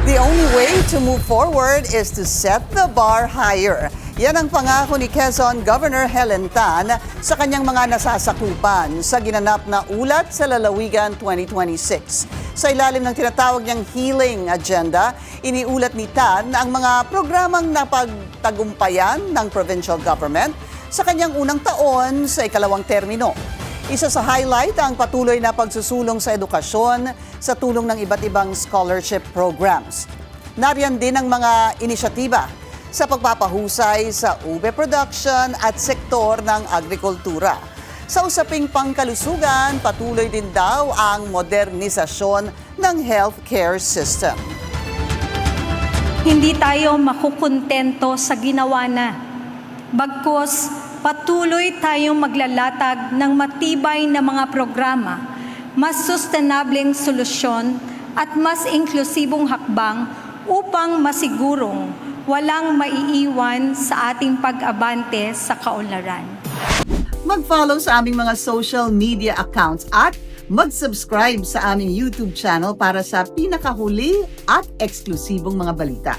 The only way to move forward is to set the bar higher. Yan ang pangako ni Quezon Governor Helen Tan sa kanyang mga nasasakupan sa ginanap na Ulat sa Lalawigan 2026. Sa ilalim ng tinatawag niyang Healing Agenda, iniulat ni Tan ang mga programang napagtagumpayan ng provincial government sa kanyang unang taon sa ikalawang termino. Isa sa highlight ang patuloy na pagsusulong sa edukasyon sa tulong ng iba't ibang scholarship programs. Nariyan din ang mga inisyatiba sa pagpapahusay sa ube production at sektor ng agrikultura. Sa usaping pangkalusugan, patuloy din daw ang modernisasyon ng healthcare system. Hindi tayo makukontento sa ginawa na. Bagkus, patuloy tayong maglalatag ng matibay na mga programa, mas sustainableng solusyon at mas inklusibong hakbang upang masigurong walang maiiwan sa ating pag-abante sa kaunlaran. Mag-follow sa aming mga social media accounts at mag-subscribe sa aming YouTube channel para sa pinakahuli at eksklusibong mga balita.